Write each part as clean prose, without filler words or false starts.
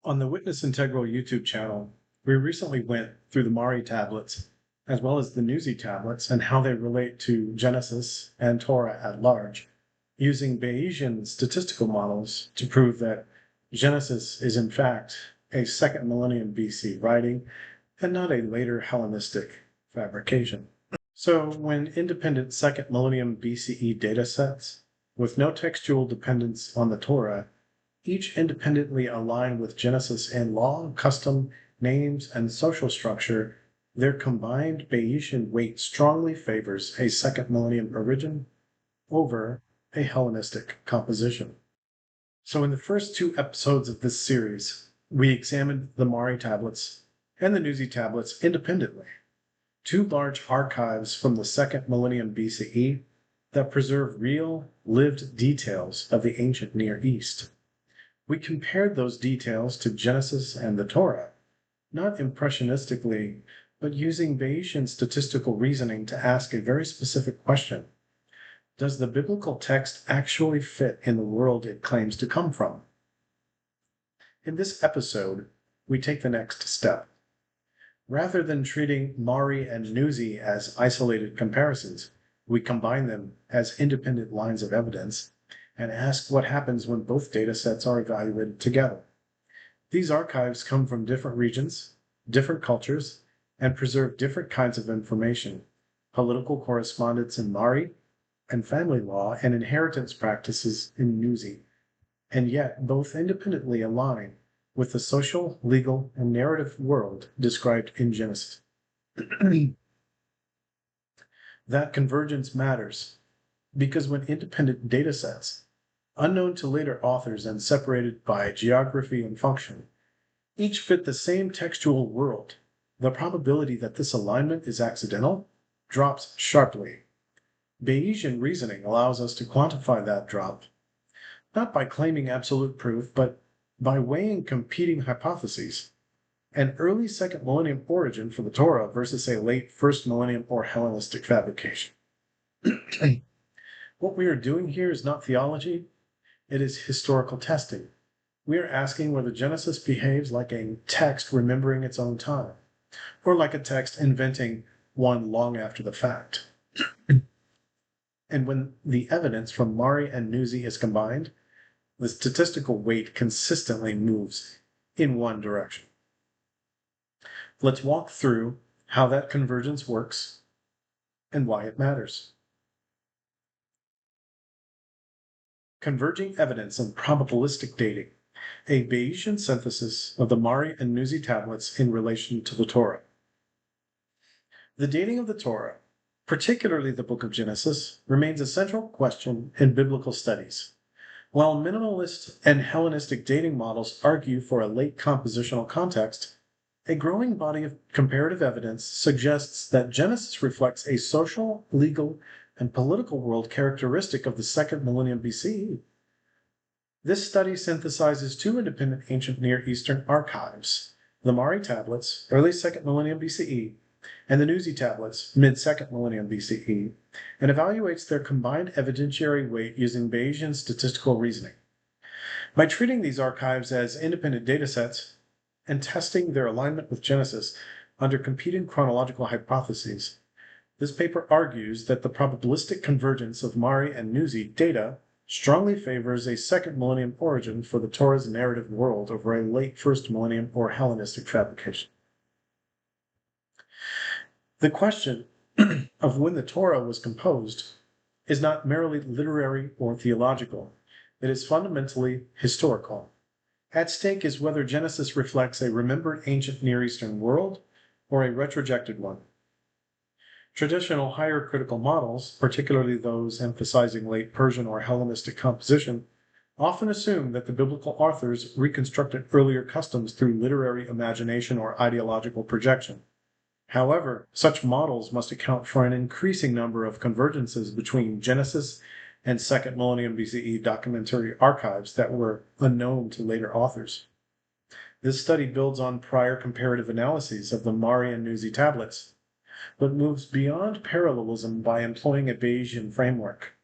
On the WitnessIntegral YouTube channel, we recently went through the Mari tablets as well as the Nuzi tablets and how they relate to Genesis and Torah at large, using Bayesian statistical models to prove that Genesis is in fact a second millennium BC writing and not a later Hellenistic fabrication. So when independent second millennium BCE datasets with no textual dependence on the Torah each independently align with Genesis in law, custom, names, and social structure, their combined Bayesian weight strongly favors a second millennium origin over a Hellenistic composition. So in the first two episodes of this series, we examined the Mari tablets and the Nuzi tablets independently, two large archives from the second millennium BCE that preserve real, lived details of the ancient Near East. We compared those details to Genesis and the Torah, not impressionistically, but using Bayesian statistical reasoning to ask a very specific question. Does the biblical text actually fit in the world it claims to come from? In this episode, we take the next step. Rather than treating Mari and Nuzi as isolated comparisons, we combine them as independent lines of evidence and ask what happens when both data sets are evaluated together. These archives come from different regions, different cultures, and preserve different kinds of information, political correspondence in Mari, and family law and inheritance practices in Nuzi, and yet both independently align with the social, legal, and narrative world described in Genesis. That convergence matters because when independent data sets, unknown to later authors and separated by geography and function, each fit the same textual world, the probability that this alignment is accidental drops sharply. Bayesian reasoning allows us to quantify that drop, not by claiming absolute proof, but by weighing competing hypotheses. An early second millennium origin for the Torah versus a late first millennium or Hellenistic fabrication. What we are doing here is not theology, it is historical testing. We are asking whether Genesis behaves like a text remembering its own time, or like a text inventing one long after the fact. And when the evidence from Mari and Nuzi is combined, the statistical weight consistently moves in one direction. Let's walk through how that convergence works and why it matters. Converging evidence and probabilistic dating, a Bayesian synthesis of the Mari and Nuzi tablets in relation to the Torah. The dating of the Torah, particularly the book of Genesis, remains a central question in biblical studies. While minimalist and Hellenistic dating models argue for a late compositional context, a growing body of comparative evidence suggests that Genesis reflects a social, legal, and political world characteristic of the second millennium BCE. This study synthesizes two independent ancient Near Eastern archives, the Mari tablets, early second millennium BCE, and the Nuzi tablets, mid-second millennium BCE, and evaluates their combined evidentiary weight using Bayesian statistical reasoning. By treating these archives as independent datasets and testing their alignment with Genesis under competing chronological hypotheses, this paper argues that the probabilistic convergence of Mari and Nuzi data strongly favors a second millennium origin for the Torah's narrative world over a late first millennium or Hellenistic fabrication. The question of when the Torah was composed is not merely literary or theological. It is fundamentally historical. At stake is whether Genesis reflects a remembered ancient Near Eastern world or a retrojected one. Traditional higher critical models, particularly those emphasizing late Persian or Hellenistic composition, often assume that the biblical authors reconstructed earlier customs through literary imagination or ideological projection. However, such models must account for an increasing number of convergences between Genesis and second millennium BCE documentary archives that were unknown to later authors. This study builds on prior comparative analyses of the Mari and Nuzi tablets, but moves beyond parallelism by employing a Bayesian framework.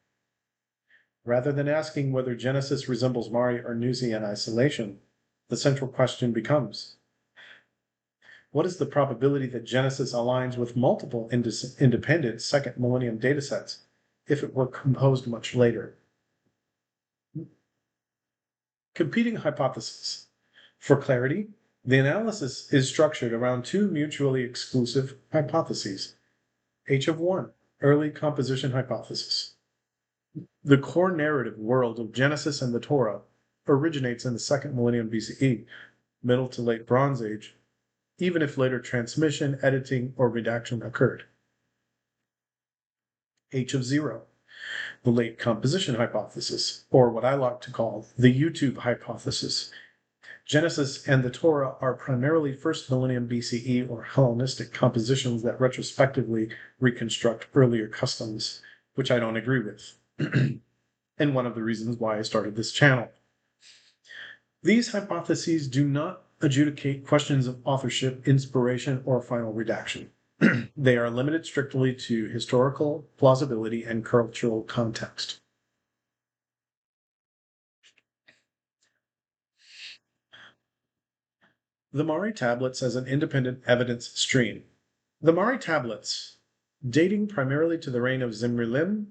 Rather than asking whether Genesis resembles Mari or Nuzi in isolation, The central question becomes, what is the probability that Genesis aligns with multiple independent second millennium datasets if it were composed much later? Competing hypotheses. For clarity, the analysis is structured around two mutually exclusive hypotheses. H of 1, early composition hypothesis. The core narrative world of Genesis and the Torah originates in the second millennium BCE, Middle to Late Bronze Age, even if later transmission, editing, or redaction occurred. H of 0, the late composition hypothesis, or what I like to call the YouTube hypothesis. Genesis and the Torah are primarily first millennium BCE or Hellenistic compositions that retrospectively reconstruct earlier customs, which I don't agree with, and one of the reasons why I started this channel. These hypotheses do not adjudicate questions of authorship, inspiration, or final redaction. They are limited strictly to historical plausibility and cultural context. The Mari tablets as an independent evidence stream. The Mari tablets, dating primarily to the reign of Zimri-Lim,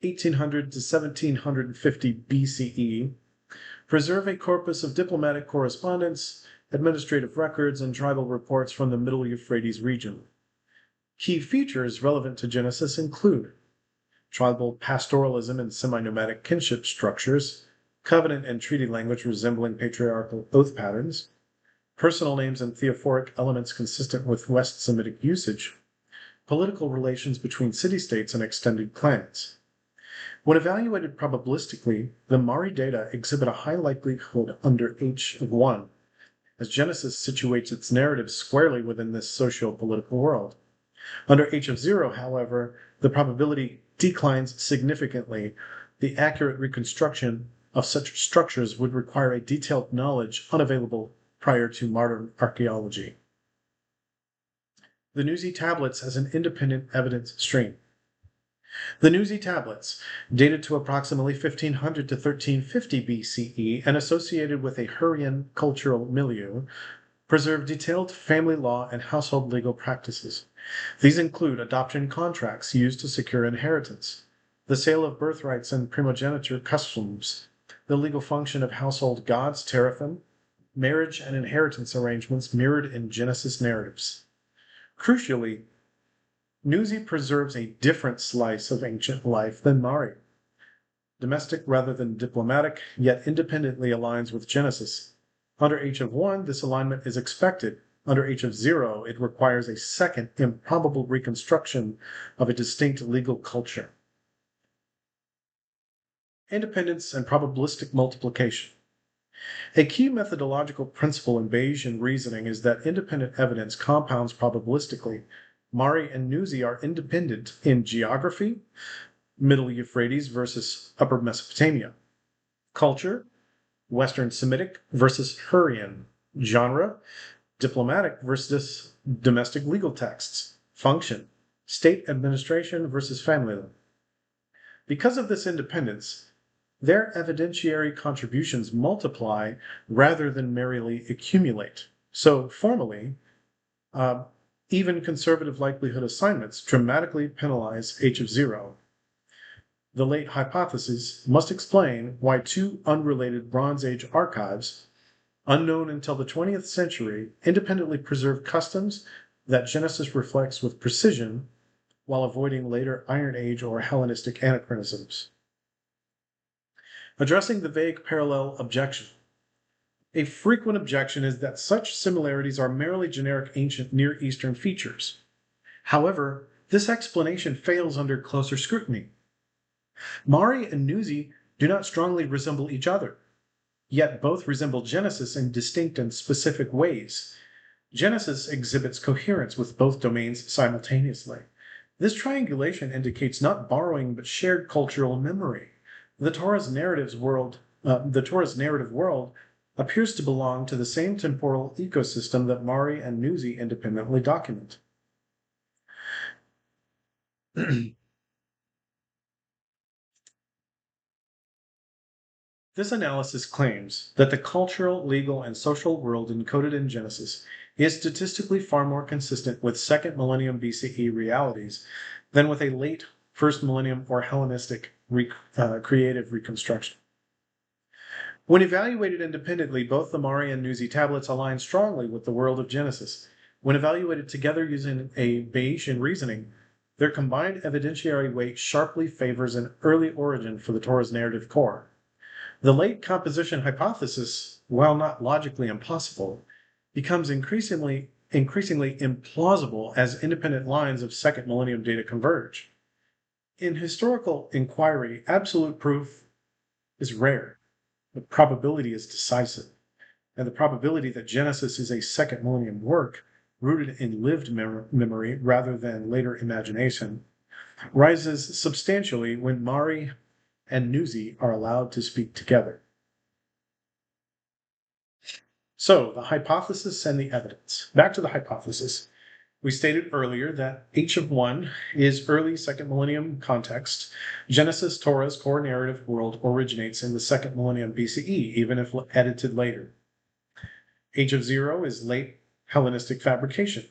1800 to 1750 BCE, preserve a corpus of diplomatic correspondence, administrative records, and tribal reports from the Middle Euphrates region. Key features relevant to Genesis include tribal pastoralism and semi-nomadic kinship structures, covenant and treaty language resembling patriarchal oath patterns, personal names and theophoric elements consistent with West Semitic usage, political relations between city-states and extended clans. When evaluated probabilistically, the Mari data exhibit a high likelihood under H of 1, as Genesis situates its narrative squarely within this socio-political world. Under H of 0, however, the probability declines significantly. The accurate reconstruction of such structures would require a detailed knowledge unavailable prior to modern archaeology. The Nuzi tablets as an independent evidence stream. The Nuzi tablets, dated to approximately 1500 to 1350 BCE and associated with a Hurrian cultural milieu, preserve detailed family law and household legal practices. These include adoption contracts used to secure inheritance, the sale of birthrights and primogeniture customs, the legal function of household gods, teraphim, marriage and inheritance arrangements mirrored in Genesis narratives. Crucially, Nuzi preserves a different slice of ancient life than Mari. Domestic rather than diplomatic, yet independently aligns with Genesis. Under H of 1, this alignment is expected. Under H of 0, it requires a second, improbable reconstruction of a distinct legal culture. Independence and probabilistic multiplication. A key methodological principle in Bayesian reasoning is that independent evidence compounds probabilistically. Mari and Nuzi are independent in geography, Middle Euphrates versus Upper Mesopotamia. Culture, Western Semitic versus Hurrian. Genre, diplomatic versus domestic legal texts. Function, state administration versus family law. Because of this independence, their evidentiary contributions multiply rather than merely accumulate. So formally, even conservative likelihood assignments dramatically penalize H of 0. The late hypothesis must explain why two unrelated Bronze Age archives, unknown until the 20th century, independently preserve customs that Genesis reflects with precision while avoiding later Iron Age or Hellenistic anachronisms. Addressing the vague parallel objection. A frequent objection is that such similarities are merely generic ancient Near Eastern features. However, this explanation fails under closer scrutiny. Mari and Nuzi do not strongly resemble each other, yet both resemble Genesis in distinct and specific ways. Genesis exhibits coherence with both domains simultaneously. This triangulation indicates not borrowing but shared cultural memory. The Torah's narrative world appears to belong to the same temporal ecosystem that Mari and Nuzi independently document. This analysis claims that the cultural, legal, and social world encoded in Genesis is statistically far more consistent with second millennium BCE realities than with a late first millennium or Hellenistic creative reconstruction. When evaluated independently, both the Mari and Nuzi tablets align strongly with the world of Genesis. When evaluated together using a Bayesian reasoning, their combined evidentiary weight sharply favors an early origin for the Torah's narrative core. The late composition hypothesis, while not logically impossible, becomes increasingly implausible as independent lines of second millennium data converge. In historical inquiry, absolute proof is rare, but probability is decisive. And the probability that Genesis is a second millennium work rooted in lived memory rather than later imagination rises substantially when Mari and Nuzi are allowed to speak together. So, the hypothesis and the evidence. Back to the hypothesis. We stated earlier that H of 1 is early second millennium context. Genesis, Torah's core narrative world, originates in the second millennium BCE, even if edited later. H of 0 is late Hellenistic fabrication.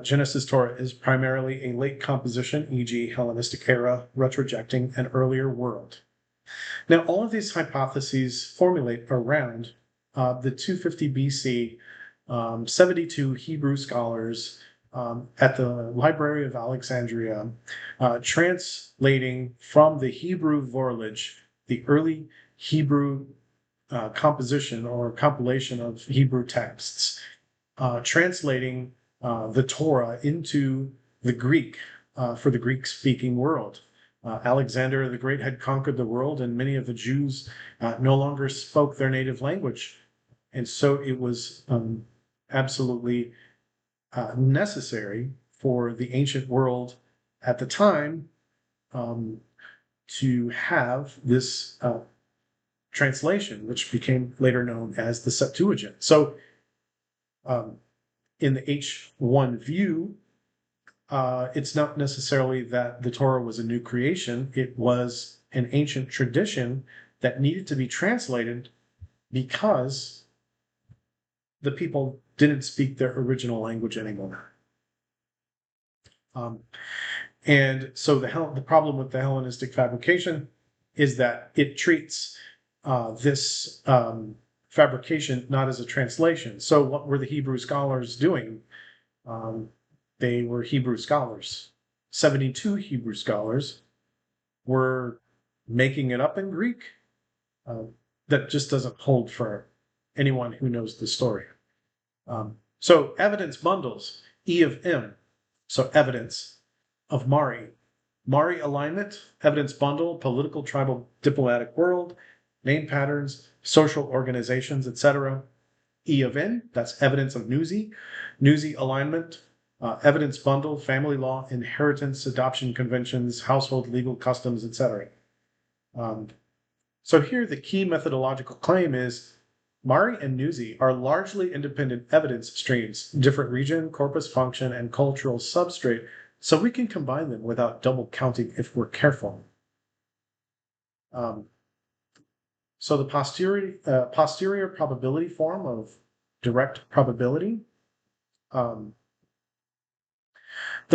Genesis Torah is primarily a late composition, e.g. Hellenistic era, retrojecting an earlier world. Now, all of these hypotheses formulate around the 250 BC 72 Hebrew scholars at the Library of Alexandria, translating from the Hebrew Vorlage, the early Hebrew composition or compilation of Hebrew texts, translating the Torah into the Greek for the Greek-speaking world. Alexander the Great had conquered the world, and many of the Jews no longer spoke their native language. And so it was absolutely necessary for the ancient world at the time to have this translation, which became later known as the Septuagint. So in the H1 view, it's not necessarily that the Torah was a new creation. It was an ancient tradition that needed to be translated because the people didn't speak their original language anymore. And so the problem with the Hellenistic fabrication is that it treats this fabrication not as a translation. So what were the Hebrew scholars doing? They were Hebrew scholars. 72 Hebrew scholars were making it up in Greek. That just doesn't hold for anyone who knows the story. So evidence bundles, E of M. So evidence of Mari. Mari alignment, evidence bundle, political, tribal, diplomatic world, name patterns, social organizations, etc. E of N, that's evidence of Nuzi. Nuzi alignment, evidence bundle, family law, inheritance, adoption conventions, household legal customs, etc. So here the key methodological claim is Mari and Nuzi are largely independent evidence streams, different region, corpus function, and cultural substrate, so we can combine them without double counting if we're careful. So the posterior probability form of direct probability, the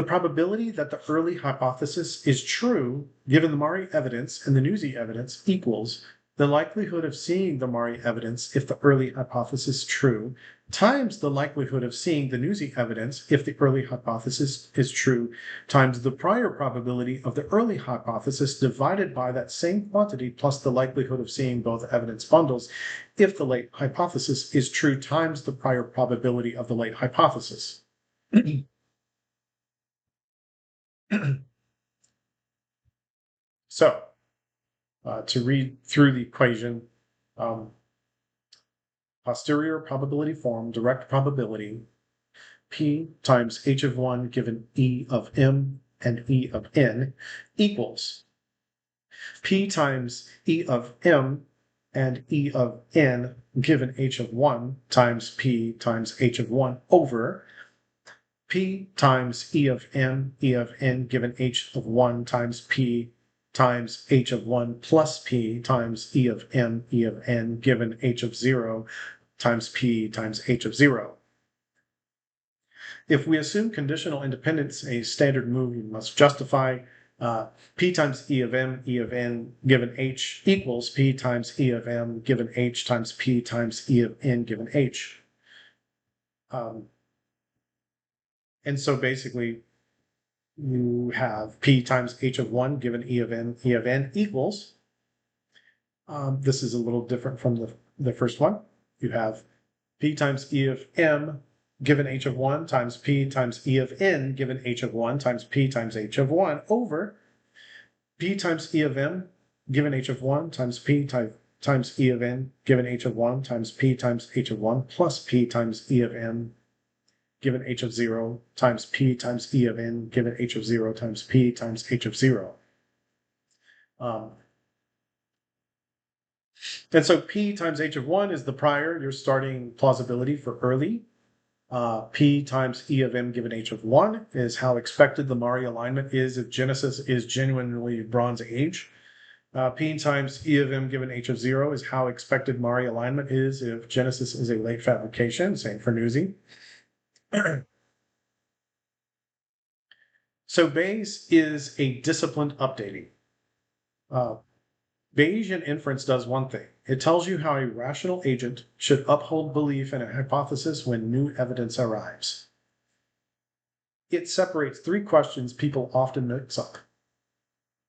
probability that the early hypothesis is true, given the Mari evidence and the Nuzi evidence, equals the likelihood of seeing the Mari evidence if the early hypothesis is true, times the likelihood of seeing the Nuzi evidence if the early hypothesis is true, times the prior probability of the early hypothesis divided by that same quantity plus the likelihood of seeing both evidence bundles if the late hypothesis is true, times the prior probability of the late hypothesis. So, to read through the equation, posterior probability form, direct probability, P times H of 1 given E of M and E of N equals P times E of M and E of N given H of 1 times P times H of 1 over P times E of M, E of N given H of 1 times P times h of 1 plus p times e of m, e of n, given h of 0 times p times h of 0. If we assume conditional independence, a standard move we must justify p times e of m, e of n, given h equals p times e of m, given h times p times e of n, given h. And so basically, you have p times h of 1 given e of m, e of n equals, this is a little different from the first one. You have p times e of m given h of 1 times p times e of n given h of 1 times p times h of 1 over p times e of m given h of 1 times p times e of n given h of 1 times p times h of 1 plus p times e of m given h of 0 times p times e of n given h of 0 times p times h of 0. And so p times h of 1 is the prior, your starting plausibility for early. P times e of m given h of 1 is how expected the Mari alignment is if Genesis is genuinely Bronze Age. P times e of m given h of 0 is how expected Mari alignment is if Genesis is a late fabrication, same for Nuzi. So Bayes is a disciplined updating. Bayesian inference does one thing. It tells you how a rational agent should uphold belief in a hypothesis when new evidence arrives. It separates three questions people often mix up.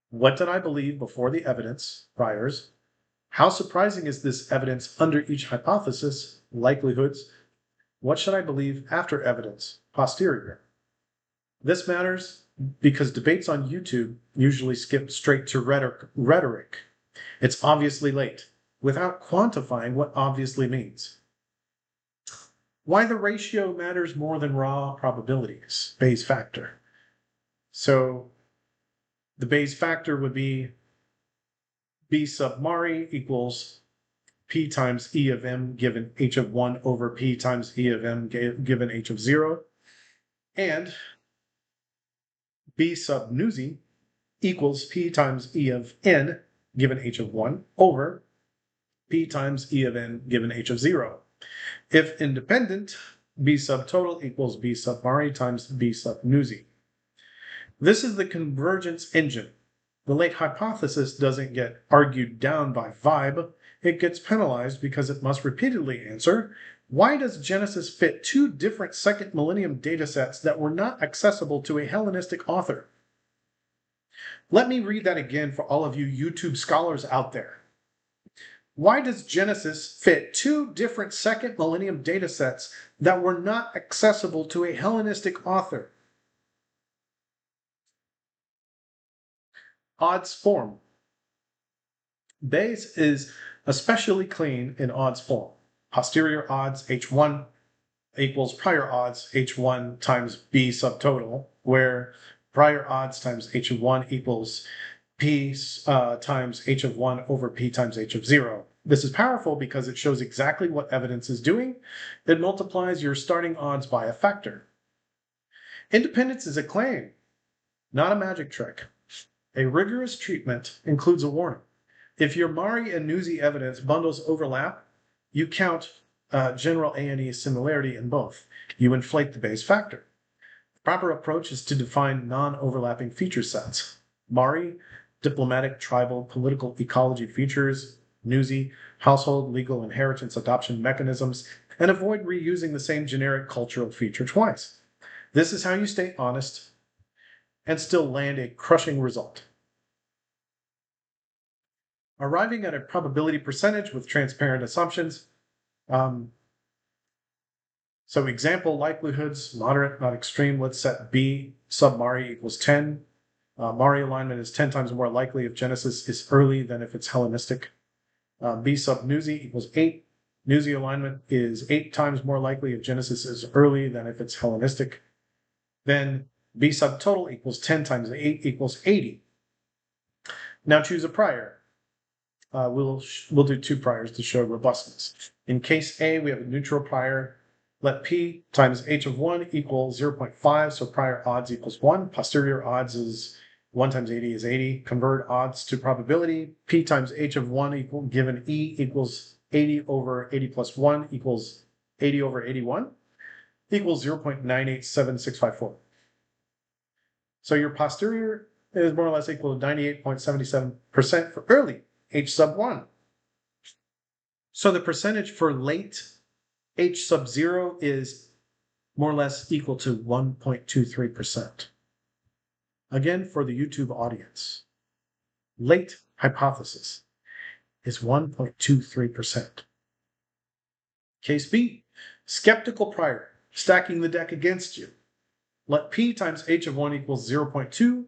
What did I believe before the evidence, priors? How surprising is this evidence under each hypothesis, likelihoods? What should I believe after evidence, posterior? This matters because debates on YouTube usually skip straight to rhetoric. It's obviously late, without quantifying what obviously means. Why the ratio matters more than raw probabilities, Bayes factor. So the Bayes factor would be B sub Mari equals P times E of M given H of 1 over P times E of M given H of 0. And B sub Nuzi equals P times E of N given H of 1 over P times E of N given H of 0. If independent, B sub total equals B sub Mari times B sub Nuzi. This is the convergence engine. The late hypothesis doesn't get argued down by vibe. It gets penalized because it must repeatedly answer, why does Genesis fit two different second millennium datasets that were not accessible to a Hellenistic author? Let me read that again for all of you YouTube scholars out there. Why does Genesis fit two different second millennium datasets that were not accessible to a Hellenistic author? Odds form. Bayes is especially clean in odds form. Posterior odds H1 equals prior odds H1 times B subtotal, where prior odds times H of 1 equals P times H of 1 over P times H of 0. This is powerful because it shows exactly what evidence is doing. It multiplies your starting odds by a factor. Independence is a claim, not a magic trick. A rigorous treatment includes a warning. If your Mari and Nuzi evidence bundles overlap, you count general A&E similarity in both. You inflate the Bayes factor. The proper approach is to define non-overlapping feature sets. Mari, diplomatic, tribal, political ecology features, Nuzi, household, legal, inheritance, adoption mechanisms, and avoid reusing the same generic cultural feature twice. This is how you stay honest and still land a crushing result. Arriving at a probability percentage with transparent assumptions. So example likelihoods, moderate, not extreme. Let's set B sub Mari equals 10. Mari alignment is 10 times more likely if Genesis is early than if it's Hellenistic. B sub Nuzi equals 8. Nuzi alignment is 8 times more likely if Genesis is early than if it's Hellenistic. Then B sub total equals 10 times 8 equals 80. Now choose a prior. We'll do two priors to show robustness. In case A, we have a neutral prior. Let P times H of 1 equal 0.5, so prior odds equals 1. Posterior odds is 1 times 80 is 80. Convert odds to probability. P times h of 1 equal given E equals 80 over 80 plus 1 equals 80 over 81 equals 0.987654. So your posterior is more or less equal to 98.77% for early, h sub 1. So the percentage for late, h sub 0, is more or less equal to 1.23%. Again, for the YouTube audience, late hypothesis is 1.23%. Case B, skeptical prior, stacking the deck against you. Let P times h of 1 equals 0.2,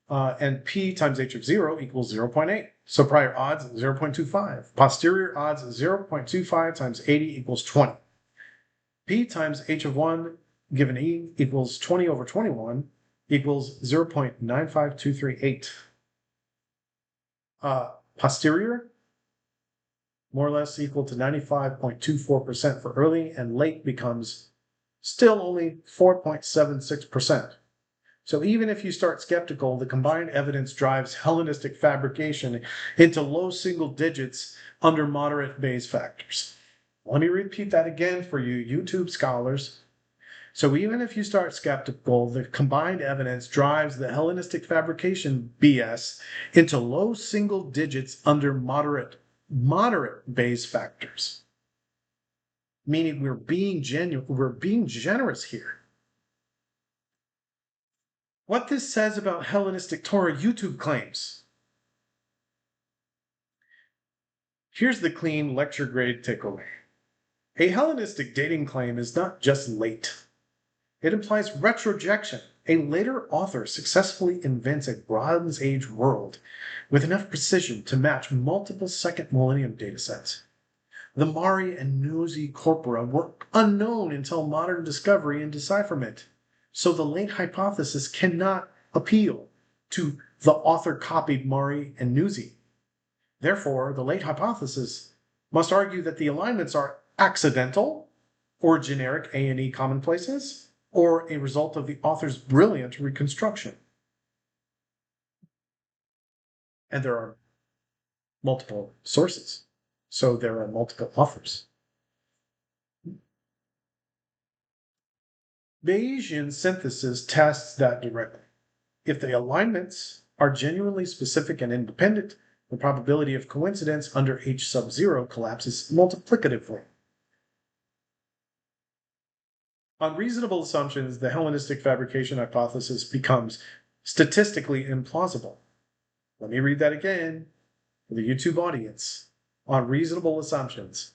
and P times h of 0 equals 0.8. So prior odds 0.25. Posterior odds 0.25 times 80 equals 20. P times h of 1 given E equals 20 over 21 equals 0.95238. Posterior, more or less equal to 95.24% for early, and late becomes still only 4.76%. So even if you start skeptical, the combined evidence drives Hellenistic fabrication into low single digits under moderate Bayes factors. Let me repeat that again for you YouTube scholars. So even if you start skeptical, the combined evidence drives the Hellenistic fabrication BS into low single digits under moderate Bayes factors. Meaning we're being generous here. What this says about Hellenistic Torah YouTube claims. Here's the clean lecture grade takeaway. A Hellenistic dating claim is not just late. It implies retrojection. A later author successfully invents a Bronze Age world with enough precision to match multiple second millennium datasets. The Mari and Nuzi corpora were unknown until modern discovery and decipherment. So the late hypothesis cannot appeal to the author-copied Mari and Nuzi. Therefore, the late hypothesis must argue that the alignments are accidental or generic A&E commonplaces or a result of the author's brilliant reconstruction. And there are multiple sources, so there are multiple authors. Bayesian synthesis tests that directly. If the alignments are genuinely specific and independent, the probability of coincidence under h sub 0 collapses multiplicatively. On reasonable assumptions, the Hellenistic fabrication hypothesis becomes statistically implausible. Let me read that again for the YouTube audience. On reasonable assumptions,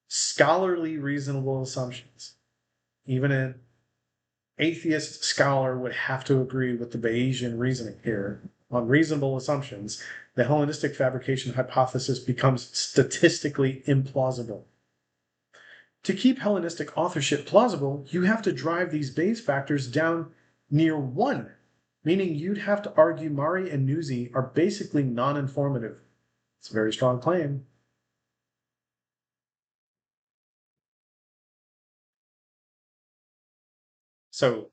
scholarly reasonable assumptions, even an atheist scholar would have to agree with the Bayesian reasoning here. On reasonable assumptions, the Hellenistic fabrication hypothesis becomes statistically implausible. To keep Hellenistic authorship plausible, you have to drive these Bayes factors down near 1, meaning you'd have to argue Mari and Nuzi are basically non-informative. It's a very strong claim. So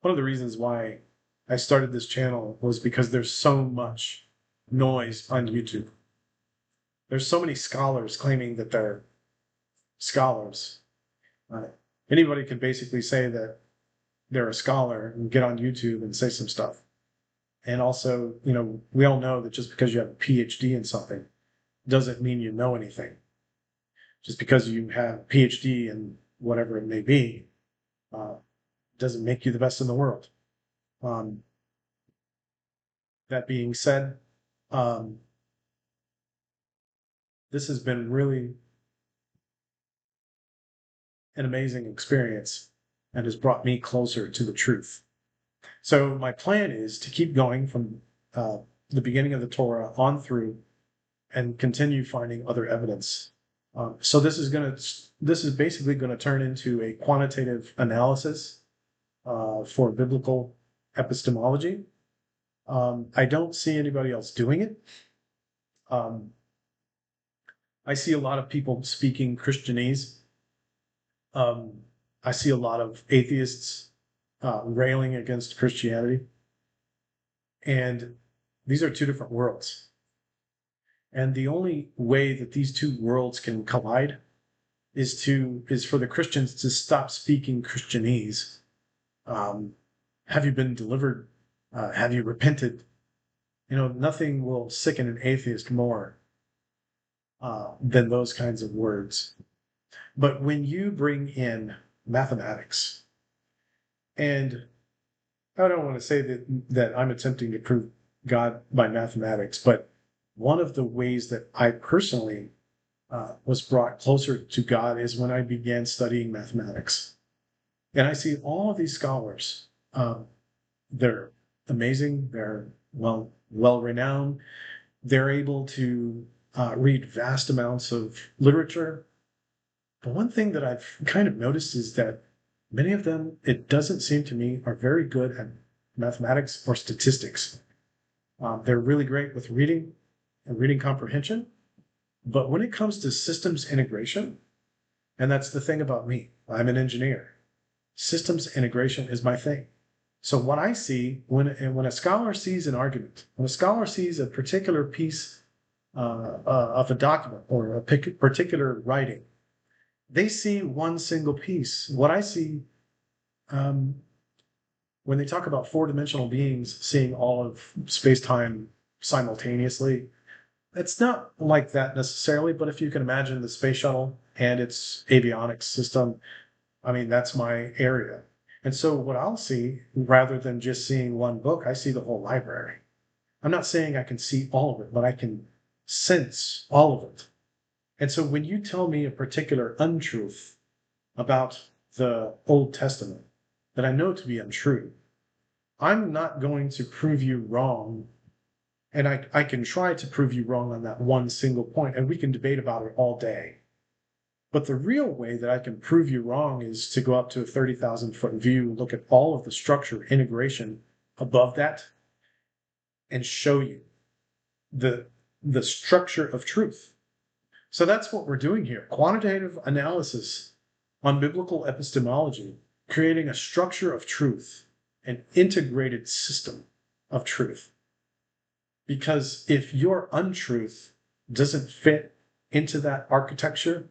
one of the reasons why I started this channel was because there's so much noise on YouTube. There's so many scholars claiming that they're scholars. Anybody could basically say that they're a scholar and get on YouTube and say some stuff. And also, we all know that just because you have a PhD in something doesn't mean you know anything. Just because you have a PhD in whatever it may be, doesn't make you the best in the world. That being said, this has been really an amazing experience and has brought me closer to the truth. So my plan is to keep going from the beginning of the Torah on through and continue finding other evidence. So this is basically going to turn into a quantitative analysis for biblical epistemology. I don't see anybody else doing it. I see a lot of people speaking Christianese. I see a lot of atheists railing against Christianity. And these are two different worlds. And the only way that these two worlds can collide is for the Christians to stop speaking Christianese. Have you been delivered? Have you repented? Nothing will sicken an atheist more than those kinds of words. But when you bring in mathematics, and I don't want to say that I'm attempting to prove God by mathematics, but one of the ways that I personally was brought closer to God is when I began studying mathematics. And I see all of these scholars. They're amazing. They're well renowned. They're able to read vast amounts of literature. But one thing that I've kind of noticed is that many of them, it doesn't seem to me, are very good at mathematics or statistics. They're really great with reading and reading comprehension. But when it comes to systems integration, and that's the thing about me, I'm an engineer. Systems integration is my thing. So what I see when a scholar sees an argument, when a scholar sees a particular piece of a document or a particular writing, they see one single piece. What I see when they talk about four-dimensional beings seeing all of space-time simultaneously, it's not like that necessarily, but if you can imagine the space shuttle and its avionics system, I mean, that's my area. And so what I'll see, rather than just seeing one book, I see the whole library. I'm not saying I can see all of it, but I can sense all of it. And so when you tell me a particular untruth about the Old Testament that I know to be untrue, I'm not going to prove you wrong. And I can try to prove you wrong on that one single point, and we can debate about it all day. But the real way that I can prove you wrong is to go up to a 30,000-foot view, look at all of the structure integration above that, and show you the structure of truth. So that's what we're doing here. Quantitative analysis on biblical epistemology, creating a structure of truth, an integrated system of truth. Because if your untruth doesn't fit into that architecture,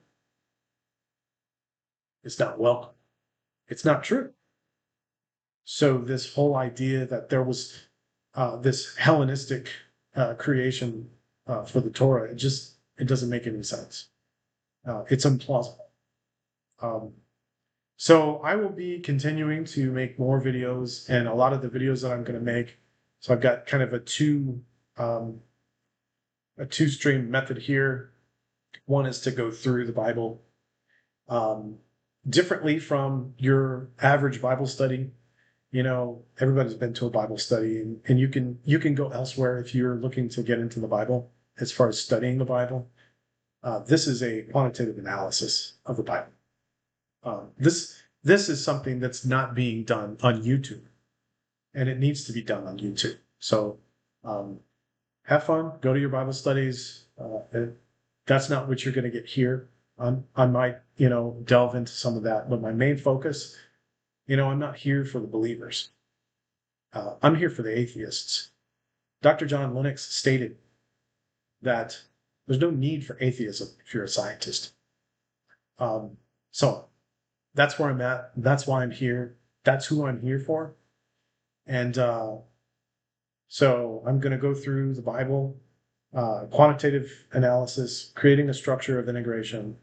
it's not welcome. It's not true. So this whole idea that there was this Hellenistic creation for the Torah, it doesn't make any sense. It's implausible. So I will be continuing to make more videos, and a lot of the videos that I'm going to make. So I've got kind of a two-stream method here. One is to go through the Bible differently from your average Bible study. Everybody's been to a Bible study, and you can go elsewhere if you're looking to get into the Bible as far as studying the Bible. This is a quantitative analysis of the Bible. This is something that's not being done on YouTube, and it needs to be done on YouTube. So have fun, go to your Bible studies. That's not what you're going to get here. I might, delve into some of that, but my main focus, I'm not here for the believers. I'm here for the atheists. Dr. John Lennox stated that there's no need for atheism if you're a scientist. So that's where I'm at. That's why I'm here. That's who I'm here for. And so I'm going to go through the Bible, quantitative analysis, creating a structure of integration.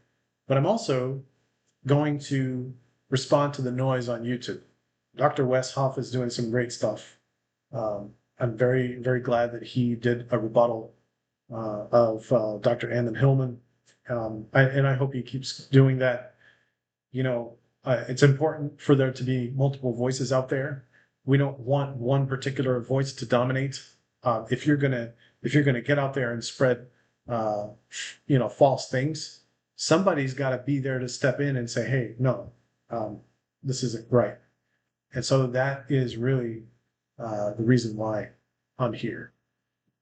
But I'm also going to respond to the noise on YouTube. Dr. Wes Hoff is doing some great stuff. I'm very, very glad that he did a rebuttal of Dr. Anton Hillman. And I hope he keeps doing that. It's important for there to be multiple voices out there. We don't want one particular voice to dominate. If you're gonna get out there and spread, false things, somebody's got to be there to step in and say, "Hey, no, this isn't right." And so that is really the reason why I'm here.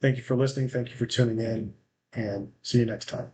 Thank you for listening. Thank you for tuning in, and see you next time.